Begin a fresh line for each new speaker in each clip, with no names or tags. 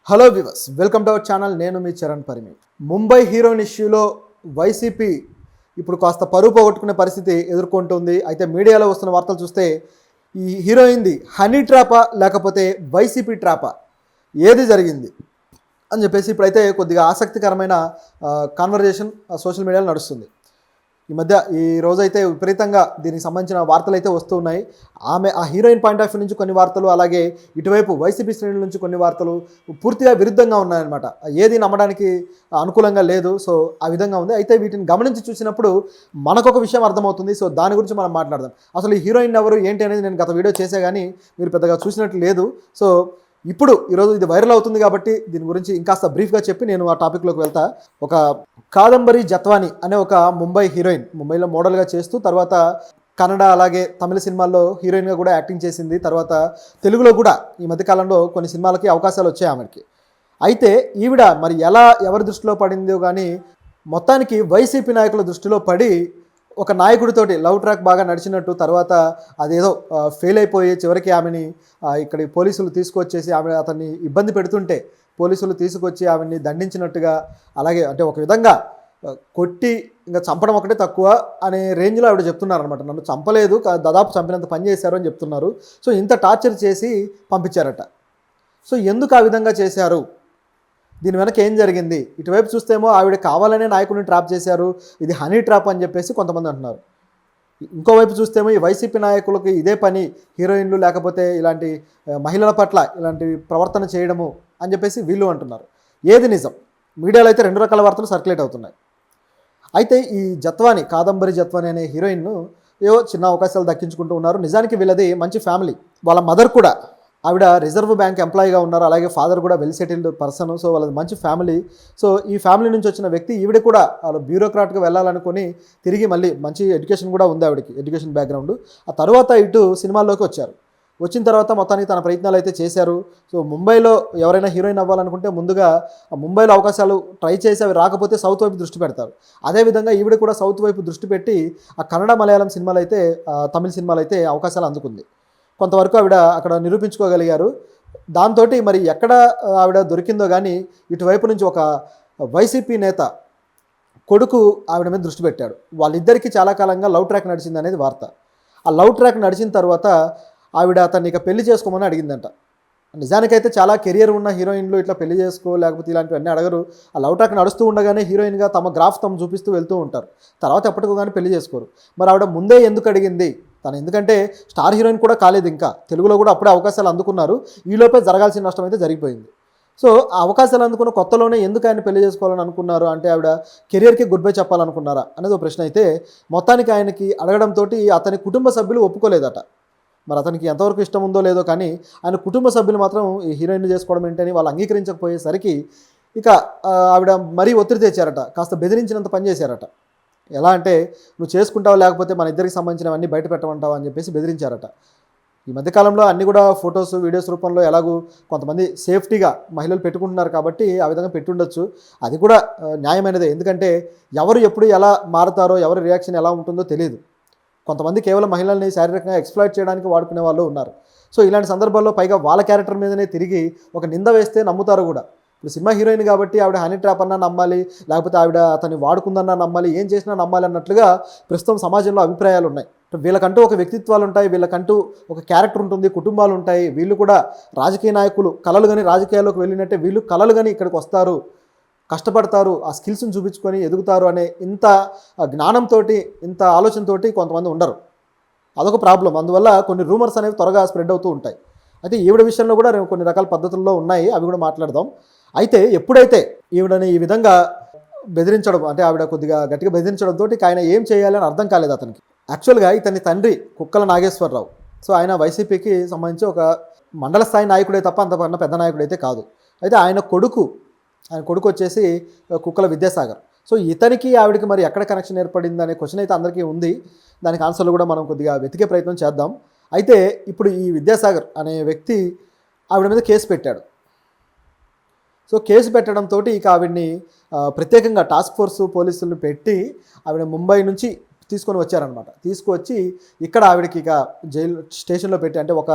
Hello viewers, welcome to our channel. నేను మీ Charan Parimi. Mumbai heroine ఇష్యూలో YCP ఇప్పుడు కాస్త పరువు పోగొట్టుకునే పరిస్థితి ఎదుర్కొంటుంది. అయితే మీడియాలో వస్తున్న వార్తలు చూస్తే ఈ హీరోయిన్ది హనీ ట్రాపా లేకపోతే వైసీపీ ట్రాపా, ఏది జరిగింది అని చెప్పేసి ఇప్పుడైతే కొద్దిగా ఆసక్తికరమైన కాన్వర్జేషన్ సోషల్ మీడియాలో నడుస్తుంది. ఈ మధ్య ఈ రోజైతే విపరీతంగా దీనికి సంబంధించిన వార్తలు అయితే వస్తూ ఉన్నాయి. ఆ హీరోయిన్ పాయింట్ ఆఫ్ వ్యూ నుంచి కొన్ని వార్తలు, అలాగే ఇటువైపు వైసీపీ శ్రేణుల నుంచి కొన్ని వార్తలు పూర్తిగా విరుద్ధంగా ఉన్నాయన్నమాట. ఏది నమ్మడానికి అనుకూలంగా లేదు. సో ఆ విధంగా ఉంది. అయితే వీటిని గమనించి చూసినప్పుడు మనకొక విషయం అర్థమవుతుంది. సో దాని గురించి మనం మాట్లాడదాం. అసలు ఈ హీరోయిన్ ఎవరు ఏంటి అనేది నేను గత వీడియో చేసే కానీ మీరు పెద్దగా చూసినట్లు లేదు. సో ఇప్పుడు ఈరోజు ఇది వైరల్ అవుతుంది కాబట్టి దీని గురించి ఇంకాస్త బ్రీఫ్గా చెప్పి నేను ఆ టాపిక్లోకి వెళ్తా. ఒక కాదంబరి జత్వాని అనే ఒక ముంబై హీరోయిన్, ముంబైలో మోడల్గా చేస్తూ తర్వాత కన్నడ అలాగే తమిళ సినిమాల్లో హీరోయిన్గా కూడా యాక్టింగ్ చేసింది. తర్వాత తెలుగులో కూడా ఈ మధ్యకాలంలో కొన్ని సినిమాలకి అవకాశాలు వచ్చాయి ఆమెకి. అయితే ఈవిడ మరి ఎవరి దృష్టిలో పడిందో కానీ మొత్తానికి వైసీపీ నాయకుల దృష్టిలో పడి ఒక నాయకుడితోటి లవ్ ట్రాక్ బాగా నడిచినట్టు, తర్వాత అదేదో ఫెయిల్ అయిపోయి చివరికి ఆమెని ఇక్కడి పోలీసులు తీసుకొచ్చేసి అతన్ని ఇబ్బంది పెడుతుంటే పోలీసులు తీసుకొచ్చి ఆమెని దండించినట్టుగా, అలాగే అంటే ఒక విధంగా కొట్టి ఇంకా చంపడం ఒకటే తక్కువ అనే రేంజ్లో ఆవిడ చెప్తున్నారు అనమాట. నన్ను చంపలేదు, దాదాపు చంపినంత పని చేశారు అని చెప్తున్నారు. సో ఇంత టార్చర్ చేసి పంపించారట. సో ఎందుకు ఆ విధంగా చేశారు, దీని వెనక ఏం జరిగింది? ఇటువైపు చూస్తేమో ఆవిడ కావాలనే నాయకుడిని ట్రాప్ చేశారు, ఇది హనీ ట్రాప్ అని చెప్పేసి కొంతమంది అంటున్నారు. ఇంకోవైపు చూస్తేమో ఈ వైసీపీ నాయకులకి ఇదే పని, హీరోయిన్లు లేకపోతే ఇలాంటి మహిళల పట్ల ఇలాంటి ప్రవర్తన చేయడము అని చెప్పేసి వీళ్ళు అంటున్నారు. ఏది నిజం? మీడియాలో అయితే రెండు రకాల వార్తలు సర్క్యులేట్ అవుతున్నాయి. అయితే ఈ కాదంబరి జత్వాని అనే హీరోయిన్ను ఏవో చిన్న అవకాశాలు దక్కించుకుంటూ ఉన్నారు. నిజానికి వీళ్ళది మంచి ఫ్యామిలీ. వాళ్ళ మదర్ కూడా ఆవిడ రిజర్వ్ బ్యాంక్ ఎంప్లాయీగా ఉన్నారు, అలాగే ఫాదర్ కూడా వెల్ సెటిల్డ్ పర్సన్. సో వాళ్ళది మంచి ఫ్యామిలీ. సో ఈ ఫ్యామిలీ నుంచి వచ్చిన వ్యక్తి ఈవిడ కూడా వాళ్ళు బ్యూరోక్రాట్గా వెళ్ళాలనుకొని తిరిగి మళ్ళీ మంచి ఎడ్యుకేషన్ కూడా ఉంది ఆవిడకి, ఎడ్యుకేషన్ బ్యాక్గ్రౌండ్. ఆ తర్వాత ఇటు సినిమాల్లోకి వచ్చారు. వచ్చిన తర్వాత మొత్తానికి తన ప్రయత్నాలు అయితే చేశారు. సో ముంబైలో ఎవరైనా హీరోయిన్ అవ్వాలనుకుంటే ముందుగా ముంబైలో అవకాశాలు ట్రై చేసి అవి రాకపోతే సౌత్ వైపు దృష్టి పెడతారు. అదేవిధంగా ఈవిడ కూడా సౌత్ వైపు దృష్టి పెట్టి ఆ కన్నడ మలయాళం సినిమాలు అయితే తమిళ సినిమాలు అయితే అవకాశాలు అందుకుంది. కొంతవరకు ఆవిడ అక్కడ నిరూపించుకోగలిగారు. దాంతో మరి ఎక్కడ ఆవిడ దొరికిందో కానీ ఇటువైపు నుంచి ఒక వైసీపీ నేత కొడుకు ఆవిడ మీద దృష్టి పెట్టాడు. వాళ్ళిద్దరికీ చాలా కాలంగా లవ్ ట్రాక్ నడిచింది అనేది వార్త. ఆ లవ్ ట్రాక్ నడిచిన తర్వాత ఆవిడ అతన్ని ఇక పెళ్లి చేసుకోమని అడిగిందంట. నిజానికైతే చాలా కెరియర్ ఉన్న హీరోయిన్లు ఇట్లా పెళ్లి చేసుకో లేకపోతే ఇలాంటివన్నీ అడగరు. ఆ లవ్ ట్రాక్ నడుస్తూ ఉండగానే హీరోయిన్గా తమ గ్రాఫ్ చూపిస్తూ వెళ్తూ ఉంటారు. తర్వాత ఎప్పటికో కానీ పెళ్లి చేసుకోరు. మరి ఆవిడ ముందే ఎందుకు అడిగింది? తను ఎందుకంటే స్టార్ హీరోయిన్ కూడా కాలేదు, ఇంకా తెలుగులో కూడా అప్పుడే అవకాశాలు అందుకున్నారు. ఈలోపే జరగాల్సిన నష్టం అయితే జరిగిపోయింది. సో ఆ అవకాశాలు అందుకున్న కొత్తలోనే ఎందుకు ఆయన పెళ్లి చేసుకోవాలని అనుకున్నారు? అంటే ఆవిడ కెరియర్కి గుడ్ బై చెప్పాలనుకున్నారా అనేది ఒక ప్రశ్న. అయితే మొత్తానికి ఆయనకి అడగడంతో అతని కుటుంబ సభ్యులు ఒప్పుకోలేదట. మరి అతనికి ఎంతవరకు ఇష్టం ఉందో లేదో కానీ ఆయన కుటుంబ సభ్యులు మాత్రం ఈ హీరోయిన్ చేసుకోవడం ఏంటని వాళ్ళు అంగీకరించకపోయేసరికి ఇక ఆవిడ మరీ ఒత్తిడి తెచ్చారట, కాస్త బెదిరించినంత పని చేశారట. ఎలా అంటే నువ్వు చేసుకుంటావు లేకపోతే మన ఇద్దరికి సంబంధించినవన్నీ బయట పెట్టమంటావు అని చెప్పేసి బెదిరించారట. ఈ మధ్యకాలంలో అన్నీ కూడా ఫొటోస్ వీడియోస్ రూపంలో ఎలాగూ కొంతమంది సేఫ్టీగా మహిళలు పెట్టుకుంటున్నారు కాబట్టి ఆ విధంగా పెట్టుండొచ్చు. అది కూడా న్యాయమైనదే. ఎందుకంటే ఎవరు ఎప్పుడు ఎలా మారుతారో, ఎవరి రియాక్షన్ ఎలా ఉంటుందో తెలియదు. కొంతమంది కేవలం మహిళల్ని శారీరకంగా ఎక్స్‌ప్లాయిట్ చేయడానికి వాడుకునే వాళ్ళు ఉన్నారు. సో ఇలాంటి సందర్భాల్లో పైగా వాళ్ళ క్యారెక్టర్ మీదనే తిరిగి ఒక నింద వేస్తే నమ్ముతారు కూడా. ఇప్పుడు సినిమా హీరోయిన్ కాబట్టి ఆవిడ హనీ ట్రాప్ అన్నా నమ్మాలి, లేకపోతే ఆవిడ అతన్ని వాడుకుందన్నా నమ్మాలి, ఏం చేసినా నమ్మాలి అన్నట్లుగా ప్రస్తుతం సమాజంలో అభిప్రాయాలు ఉన్నాయి. వీళ్ళకంటూ ఒక వ్యక్తిత్వాలు ఉంటాయి, వీళ్ళకంటూ ఒక క్యారెక్టర్ ఉంటుంది, కుటుంబాలు ఉంటాయి. వీళ్ళు కూడా రాజకీయ నాయకులు కలలు కానీ రాజకీయాల్లోకి వెళ్ళినట్టే వీళ్ళు కలలు కానీ ఇక్కడికి వస్తారు, కష్టపడతారు, ఆ స్కిల్స్ని చూపించుకొని ఎదుగుతారు అనే ఇంత జ్ఞానంతో, ఇంత ఆలోచనతోటి కొంతమంది ఉండరు. అదొక ప్రాబ్లం. అందువల్ల కొన్ని రూమర్స్ అనేవి త్వరగా స్ప్రెడ్ అవుతూ ఉంటాయి. అయితే ఈవిడ విషయంలో కూడా కొన్ని రకాల పద్ధతుల్లో ఉన్నాయి, అవి కూడా మాట్లాడదాం. అయితే ఎప్పుడైతే ఈవిడని ఈ విధంగా బెదిరించడం, అంటే ఆవిడ కొద్దిగా గట్టిగా బెదిరించడంతో ఆయన ఏం చేయాలని అర్థం కాలేదు అతనికి. యాక్చువల్గా ఇతని తండ్రి కుక్కల నాగేశ్వరరావు. సో ఆయన వైసీపీకి సంబంధించి ఒక మండల స్థాయి నాయకుడే తప్ప అంతకన్నా పెద్ద నాయకుడైతే కాదు. అయితే ఆయన కొడుకు వచ్చేసి కుక్కల విద్యాసాగర్. సో ఇతనికి ఆవిడకి మరి ఎక్కడ కనెక్షన్ ఏర్పడింది అనే క్వశ్చన్ అయితే అందరికీ ఉంది. దానికి ఆన్సర్లు కూడా మనం కొద్దిగా వెతికే ప్రయత్నం చేద్దాం. అయితే ఇప్పుడు ఈ విద్యాసాగర్ అనే వ్యక్తి ఆవిడ మీద కేసు పెట్టాడు. సో కేసు పెట్టడంతో ఇక ఆవిడ్ని ప్రత్యేకంగా టాస్క్ ఫోర్స్ పోలీసులను పెట్టి ఆవిడ ముంబై నుంచి తీసుకొని వచ్చారనమాట. తీసుకువచ్చి ఇక్కడ ఆవిడకి ఇక స్టేషన్లో పెట్టి, అంటే ఒక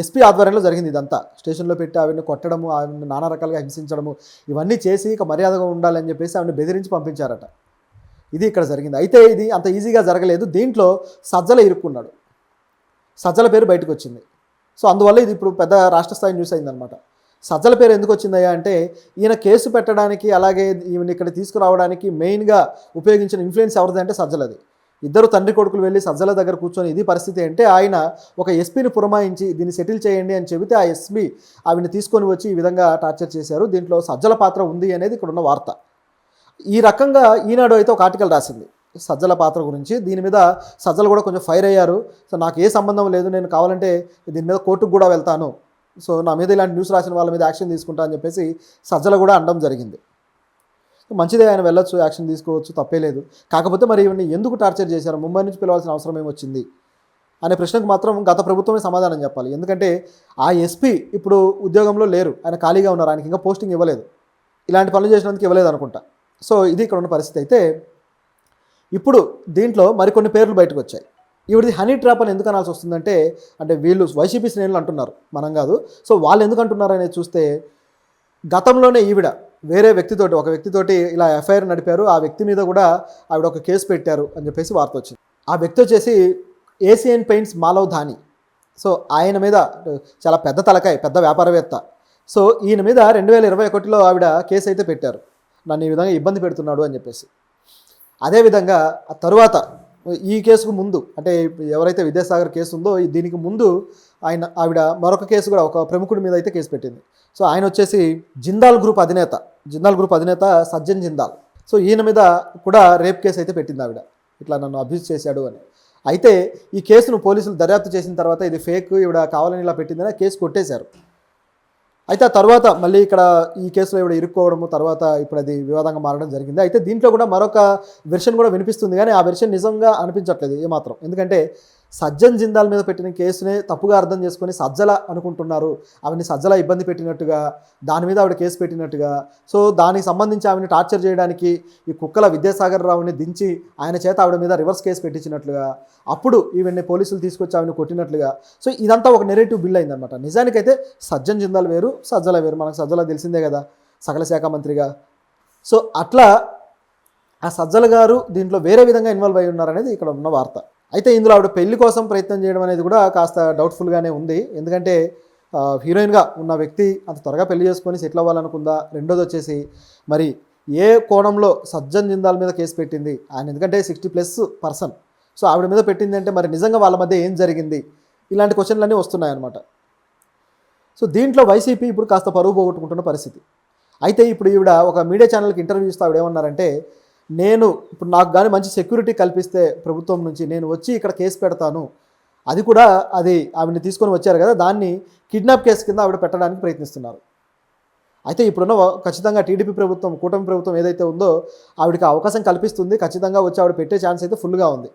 ఎస్పీ ఆధ్వర్యంలో జరిగింది ఇదంతా. స్టేషన్లో పెట్టి ఆవిడని కొట్టడము, ఆవిడని నానా రకాలుగా హింసించడము, ఇవన్నీ చేసి ఇక మర్యాదగా ఉండాలని చెప్పేసి ఆవిడని బెదిరించి పంపించారట. ఇది ఇక్కడ జరిగింది. అయితే ఇది అంత ఈజీగా జరగలేదు. దీంట్లో సజ్జల ఇరుక్కున్నాడు. సజ్జల పేరు బయటకు వచ్చింది. సో అందువల్ల ఇది ఇప్పుడు పెద్ద రాష్ట్ర స్థాయి న్యూస్ అయిందనమాట. సజ్జల పేరు ఎందుకు వచ్చిందయ్యా అంటే, ఈయన కేసు పెట్టడానికి అలాగే ఈయన ఇక్కడ తీసుకురావడానికి మెయిన్గా ఉపయోగించిన ఇన్ఫ్లుయెన్స్ ఎవరిది అంటే సజ్జలది. ఇద్దరు తండ్రి కొడుకులు వెళ్ళి సజ్జల దగ్గర కూర్చొని ఇది పరిస్థితి అంటే ఆయన ఒక ఎస్పీని పురమాయించి దీన్ని సెటిల్ చేయండి అని చెబితే ఆ ఎస్పీ ఆవిడని తీసుకొని వచ్చి ఈ విధంగా టార్చర్ చేశారు. దీంట్లో సజ్జల పాత్ర ఉంది అనేది ఇక్కడ ఉన్న వార్త. ఈ రకంగా ఈనాడు అయితే ఒక ఆర్టికల్ రాసింది సజ్జల పాత్ర గురించి. దీని మీద సజ్జలు కూడా కొంచెం ఫైర్ అయ్యారు. సో నాకు ఏ సంబంధం లేదు, నేను కావాలంటే దీని మీద కోర్టుకు కూడా వెళ్తాను, సో నా మీద ఇలాంటి న్యూస్ రాసిన వాళ్ళ మీద యాక్షన్ తీసుకుంటా అని చెప్పేసి సజ్జల కూడా అనడం జరిగింది. మంచిదే, ఆయన వెళ్ళొచ్చు, యాక్షన్ తీసుకోవచ్చు, తప్పే లేదు. కాకపోతే మరి ఇవన్నీ ఎందుకు టార్చర్ చేశారు, ముంబై నుంచి పిలవాల్సిన అవసరం ఏమొచ్చింది అనే ప్రశ్నకు మాత్రం గత ప్రభుత్వమే సమాధానం చెప్పాలి. ఎందుకంటే ఆ ఎస్పీ ఇప్పుడు ఉద్యోగంలో లేరు, ఆయన ఖాళీగా ఉన్నారు, ఆయనకి ఇంకా పోస్టింగ్ ఇవ్వలేదు, ఇలాంటి పనులు చేసినందుకు ఇవ్వలేదు అనుకుంటా. సో ఇది ఇక్కడ ఉన్న పరిస్థితి. అయితే ఇప్పుడు దీంట్లో మరికొన్ని పేర్లు బయటకు వచ్చాయి. ఈవిడిది హనీ ట్రాప్ అని ఎందుకు అనాల్సి వస్తుందంటే, అంటే వీళ్ళు వైసీపీ శ్రేణులు అంటున్నారు, మనం కాదు. సో వాళ్ళు ఎందుకు అంటున్నారు అనేది చూస్తే, గతంలోనే ఈవిడ వేరే వ్యక్తితోటి, ఒక వ్యక్తితోటి ఇలా ఎఫ్ఐఆర్ నడిపారు, ఆ వ్యక్తి మీద కూడా ఆవిడ ఒక కేసు పెట్టారు అని చెప్పేసి వార్త వచ్చింది. ఆ వ్యక్తి వచ్చేసి ఏషియన్ పెయింట్స్ మాలవ్ ధాని. సో ఆయన మీద చాలా పెద్ద తలకాయ, పెద్ద వ్యాపారవేత్త. సో ఈయన మీద 2021లో ఆవిడ కేసు అయితే పెట్టారు, నన్ను ఈ విధంగా ఇబ్బంది పెడుతున్నాడు అని చెప్పేసి. అదేవిధంగా ఆ తరువాత ఈ కేసుకు ముందు, అంటే ఎవరైతే విద్యాసాగర్ కేసు ఉందో దీనికి ముందు ఆవిడ మరొక కేసు కూడా ఒక ప్రముఖుడి మీద అయితే కేసు పెట్టింది. సో ఆయన వచ్చేసి జిందాల్ గ్రూప్ అధినేత సజ్జన్ జిందాల్. సో ఈయన మీద కూడా రేప్ కేసు అయితే పెట్టింది ఆవిడ, ఇట్లా నన్ను అబ్యూజ్ చేశాడు అని. అయితే ఈ కేసును పోలీసులు దర్యాప్తు చేసిన తర్వాత ఇది ఫేక్, ఈవిడ కావాలని ఇలా పెట్టిందని కేసు కొట్టేశారు. అయితే ఆ తర్వాత మళ్ళీ ఇక్కడ ఈ కేసులో ఇవిడ ఇరుక్కోవడము, తర్వాత ఇప్పుడు అది వివాదంగా మారడం జరిగింది. అయితే దీంట్లో కూడా మరొక వెర్షన్ కూడా వినిపిస్తుంది, కానీ ఆ వెర్షన్ నిజంగా అనిపించట్లేదు ఏమాత్రం. ఎందుకంటే సజ్జన్ జిందాల్ మీద పెట్టిన కేసునే తప్పుగా అర్థం చేసుకొని సజ్జల అనుకుంటున్నారు, ఆవిడని సజ్జల ఇబ్బంది పెట్టినట్టుగా, దాని మీద ఆవిడ కేసు పెట్టినట్టుగా. సో దానికి సంబంధించి ఆవిడని టార్చర్ చేయడానికి ఈ కుక్కల విద్యాసాగర్ రావుని దించి ఆయన చేత ఆవిడ మీద రివర్స్ కేసు పెట్టించినట్లుగా, అప్పుడు ఈవెన్ని పోలీసులు తీసుకొచ్చి ఆవిడని కొట్టినట్లుగా. సో ఇదంతా ఒక నెరేటివ్ బిల్డ్ అయిందనమాట. నిజానికైతే సజ్జన్ జిందాల్ వేరు, సజ్జల వేరు. మనకు సజ్జల తెలిసిందే కదా, సకల శాఖ మంత్రిగా. సో అట్లా ఆ సజ్జల గారు దీంట్లో వేరే విధంగా ఇన్వాల్వ్ అయి ఉన్నారనేది ఇక్కడ ఉన్న వార్త. అయితే ఇందులో ఆవిడ పెళ్లి కోసం ప్రయత్నం చేయడం అనేది కూడా కాస్త డౌట్ఫుల్గానే ఉంది. ఎందుకంటే హీరోయిన్గా ఉన్న వ్యక్తి అంత త్వరగా పెళ్లి చేసుకొని సెటిల్ అవ్వాలనుకుందా? రెండోది వచ్చేసి మరి ఏ కోణంలో సజ్జన్ జిందాల్ మీద కేసు పెట్టింది ఆయన? ఎందుకంటే 60+ పర్సన్. సో ఆవిడ మీద పెట్టింది అంటే మరి నిజంగా వాళ్ళ మధ్య ఏం జరిగింది? ఇలాంటి క్వశ్చన్లన్నీ వస్తున్నాయన్నమాట. సో దీంట్లో వైసీపీ ఇప్పుడు కాస్త పరువు పోగొట్టుకుంటున్న పరిస్థితి. అయితే ఇప్పుడు ఈవిడ ఒక మీడియా ఛానల్కి ఇంటర్వ్యూ ఇస్తూ ఆవిడ ఏమన్నారంటే, నేను ఇప్పుడు నాకు కానీ మంచి సెక్యూరిటీ కల్పిస్తే ప్రభుత్వం నుంచి నేను వచ్చి ఇక్కడ కేసు పెడతాను, అది కూడా ఆవిడని తీసుకొని వచ్చారు కదా, దాన్ని కిడ్నాప్ కేసు కింద ఆవిడ పెట్టడానికి ప్రయత్నిస్తున్నారు. అయితే ఇప్పుడున్న ఖచ్చితంగా టీడీపీ ప్రభుత్వం, కూటమి ప్రభుత్వం ఏదైతే ఉందో ఆవిడకి అవకాశం కల్పిస్తుంది, ఖచ్చితంగా వచ్చి ఆవిడ పెట్టే ఛాన్స్ అయితే ఫుల్గా ఉంది.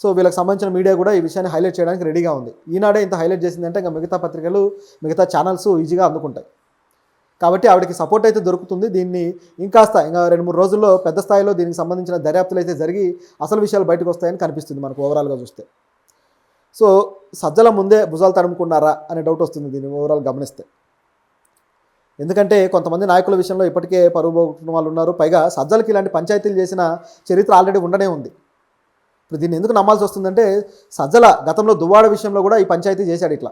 సో వీళ్ళకి సంబంధించిన మీడియా కూడా ఈ విషయాన్ని హైలైట్ చేయడానికి రెడీగా ఉంది. ఈనాడే ఇంత హైలైట్ చేసిందంటే ఇంకా మిగతా పత్రికలు, మిగతా ఛానల్స్ ఈజీగా అందుకుంటాయి. కాబట్టి ఆవిడకి సపోర్ట్ అయితే దొరుకుతుంది. దీన్ని ఇంకా 2-3 రోజుల్లో పెద్ద స్థాయిలో దీనికి సంబంధించిన దర్యాప్తులు అయితే జరిగి అసలు విషయాలు బయటకు వస్తాయని కనిపిస్తుంది మనకు ఓవరాల్గా చూస్తే. సో సజ్జల ముందే భుజాలు తడుముకున్నారా అనే డౌట్ వస్తుంది దీన్ని ఓవరాల్ గమనిస్తే. ఎందుకంటే కొంతమంది నాయకుల విషయంలో ఇప్పటికే పరువు పోగొట్టుకున్న వాళ్ళు ఉన్నారు. పైగా సజ్జలకి ఇలాంటి పంచాయతీలు చేసిన చరిత్ర ఆల్రెడీ ఉండనే ఉంది. ఇప్పుడు దీన్ని ఎందుకు నమ్మాల్సి వస్తుందంటే, సజ్జల గతంలో దువ్వాడ విషయంలో కూడా ఈ పంచాయతీ చేశాడు. ఇట్లా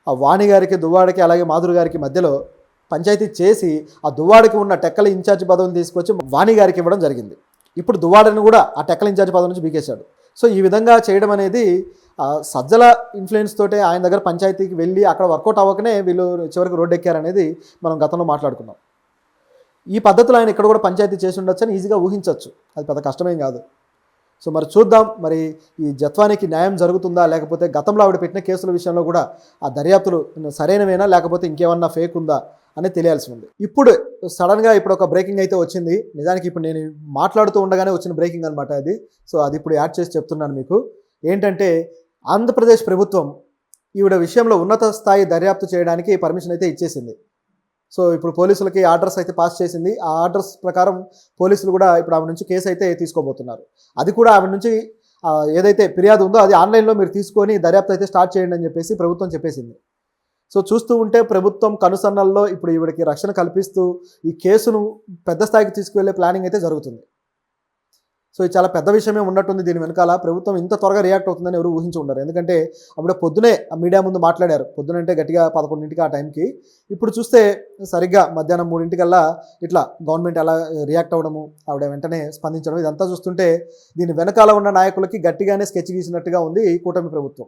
ఆ వాణి గారికి, దువ్వాడకి, అలాగే మాధురి గారికి మధ్యలో పంచాయతీ చేసి ఆ దువ్వాడకి ఉన్న టెక్కల ఇన్ఛార్జ్ పదవిని తీసుకొచ్చి వాణి గారికి ఇవ్వడం జరిగింది. ఇప్పుడు దువ్వాడని కూడా ఆ టెక్కల ఇన్ఛార్జ్ పదవి నుంచి బీకేశాడు. సో ఈ విధంగా చేయడం అనేది సజ్జల ఇన్ఫ్లుయెన్స్ తోటే ఆయన దగ్గర పంచాయతీకి వెళ్ళి అక్కడ వర్కౌట్ అవ్వకనే వీళ్ళు చివరికి రోడ్డు ఎక్కారనేది మనం గతంలో మాట్లాడుకున్నాం. ఈ పద్ధతిలో ఆయన ఇక్కడ కూడా పంచాయతీ చేసి ఉండొచ్చు అని ఈజీగా ఊహించవచ్చు, అది పెద్ద కష్టమేం కాదు. సో మరి చూద్దాం, మరి ఈ జత్వానికి న్యాయం జరుగుతుందా, లేకపోతే గతంలో ఆవిడ పెట్టిన కేసుల విషయంలో కూడా ఆ దర్యాప్తులు సరైనవేనా, లేకపోతే ఇంకేమన్నా ఫేక్ ఉందా అనేది తెలియాల్సి ఉంది. ఇప్పుడు సడన్గా ఇప్పుడు ఒక బ్రేకింగ్ అయితే వచ్చింది. నిజానికి ఇప్పుడు నేను మాట్లాడుతూ ఉండగానే వచ్చిన బ్రేకింగ్ అనమాట అది. సో అది ఇప్పుడు యాడ్ చేసి చెప్తున్నాను మీకు. ఏంటంటే ఆంధ్రప్రదేశ్ ప్రభుత్వం ఈవిడ విషయంలో ఉన్నత స్థాయి దర్యాప్తు చేయడానికి పర్మిషన్ అయితే ఇచ్చేసింది. సో ఇప్పుడు పోలీసులకి ఆర్డర్స్ అయితే పాస్ చేసింది. ఆ ఆర్డర్స్ ప్రకారం పోలీసులు కూడా ఇప్పుడు ఆమె నుంచి కేసు అయితే తీసుకోబోతున్నారు. అది కూడా ఆమె నుంచి ఏదైతే ఫిర్యాదు ఉందో అది ఆన్లైన్లో మీరు తీసుకొని దర్యాప్తు అయితే స్టార్ట్ చేయండి అని చెప్పేసి ప్రభుత్వం చెప్పేసింది. సో చూస్తూ ఉంటే ప్రభుత్వం కనుసన్నల్లో ఇప్పుడు ఈవిడికి రక్షణ కల్పిస్తూ ఈ కేసును పెద్ద స్థాయికి తీసుకువెళ్ళే ప్లానింగ్ అయితే జరుగుతుంది. సో ఇది చాలా పెద్ద విషయమే ఉన్నట్టుంది. దీని వెనకాల ప్రభుత్వం ఇంత త్వరగా రియాక్ట్ అవుతుందని ఎవరు ఊహించి ఉండరు. ఎందుకంటే అప్పుడే పొద్దునే మీడియా ముందు మాట్లాడారు. పొద్దునంటే గట్టిగా 11ంటికి ఆ టైంకి. ఇప్పుడు చూస్తే సరిగ్గా మధ్యాహ్నం 3ంటికల్లా ఇట్లా గవర్నమెంట్ ఎలా రియాక్ట్ అవ్వడము, ఆవిడ వెంటనే స్పందించడం, ఇదంతా చూస్తుంటే దీని వెనకాల ఉన్న నాయకులకి గట్టిగానే స్కెచ్ గీసినట్టుగా ఉంది ఈ కూటమి ప్రభుత్వం.